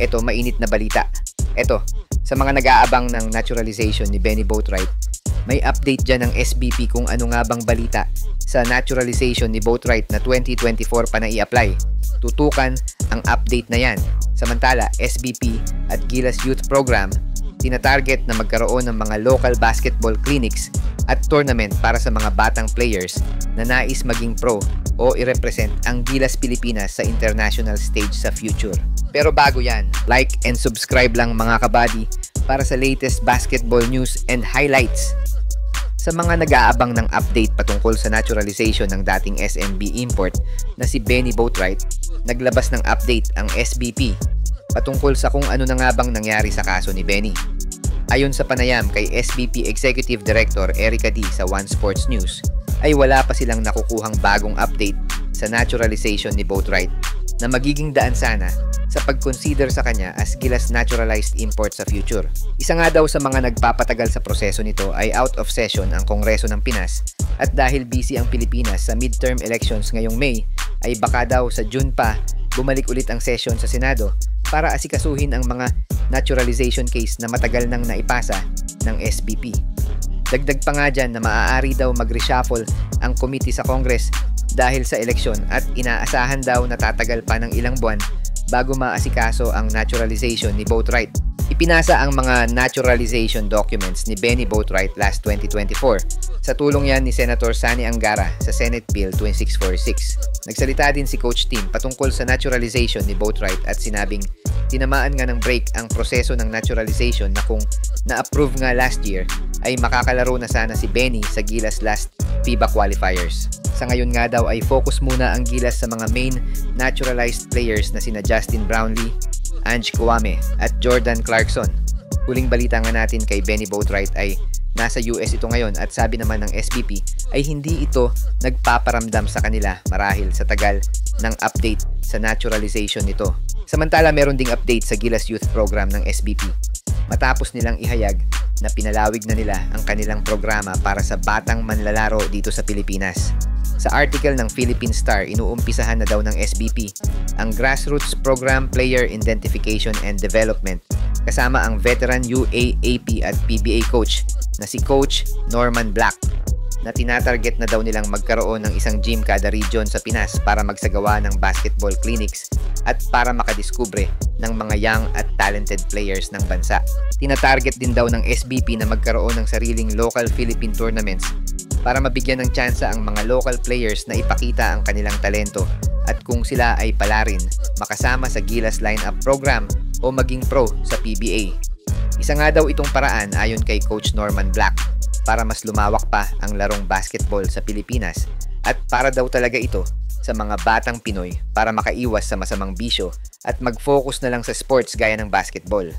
Ito, mainit na balita. Ito, sa mga nag-aabang ng naturalization ni Benny Boatwright, may update dyan ng SBP kung ano nga bang balita sa naturalization ni Boatwright na 2024 pa na i-apply. Tutukan ang update na yan. Samantala, SBP at Gilas Youth Program tinatarget na magkaroon ng mga local basketball clinics at tournament para sa mga batang players na nais maging pro o i-represent ang Gilas Pilipinas sa international stage sa future. Pero bago yan, like and subscribe lang mga kabady para sa latest basketball news and highlights. Sa mga nag-aabang ng update patungkol sa naturalization ng dating SMB import na si Benny Boatwright, naglabas ng update ang SBP patungkol sa kung ano na nga bang nangyari sa kaso ni Benny. Ayon sa panayam kay SBP Executive Director Erica D sa One Sports News, ay wala pa silang nakukuhang bagong update sa naturalization ni Boatwright na magiging daan sana sa pag-consider sa kanya as Gilas naturalized import sa future. Isa nga daw sa mga nagpapatagal sa proseso nito ay out of session ang Kongreso ng Pinas, at dahil busy ang Pilipinas sa midterm elections ngayong May, ay baka daw sa June pa bumalik ulit ang session sa Senado para asikasuhin ang mga naturalization case na matagal nang naipasa ng SBP. Dagdag pa nga dyan na maaari daw mag-reshuffle ang committee sa Congress dahil sa eleksyon, at inaasahan daw na tatagal pa ng ilang buwan bago maasikaso ang naturalization ni Boatwright. Ipinasa ang mga naturalization documents ni Benny Boatwright last 2024. Sa tulong yan ni Senator Sani Angara sa Senate Bill 2646. Nagsalita din si Coach Tim patungkol sa naturalization ni Boatwright at sinabing tinamaan nga ng break ang proseso ng naturalization na kung na-approve nga last year ay makakalaro na sana si Benny sa Gilas last FIBA qualifiers. Sa ngayon nga daw ay focus muna ang Gilas sa mga main naturalized players na sina Justin Brownlee, Ange Kouame at Jordan Clarkson. Huling balita nga natin kay Benny Boatwright ay nasa US ito ngayon, at sabi naman ng SBP ay hindi ito nagpaparamdam sa kanila marahil sa tagal ng update sa naturalization nito. Samantala, meron ding update sa Gilas Youth Program ng SBP matapos nilang ihayag na pinalawig na nila ang kanilang programa para sa batang manlalaro dito sa Pilipinas. Sa article ng Philippine Star, inuumpisahan na daw ng SBP ang Grassroots Program Player Identification and Development kasama ang veteran UAAP at PBA coach na si Coach Norman Black, na tinatarget na daw nilang magkaroon ng isang gym kada region sa Pinas para magsagawa ng basketball clinics at para makadiskubre ng mga young at talented players ng bansa. Tinatarget din daw ng SBP na magkaroon ng sariling local Philippine tournaments para mabigyan ng tsansa ang mga local players na ipakita ang kanilang talento, at kung sila ay pala rin makasama sa Gilas lineup program o maging pro sa PBA. Isa nga daw itong paraan ayon kay Coach Norman Black para mas lumawak pa ang larong basketball sa Pilipinas, at para daw talaga ito sa mga batang Pinoy para makaiwas sa masamang bisyo at mag-focus na lang sa sports gaya ng basketball.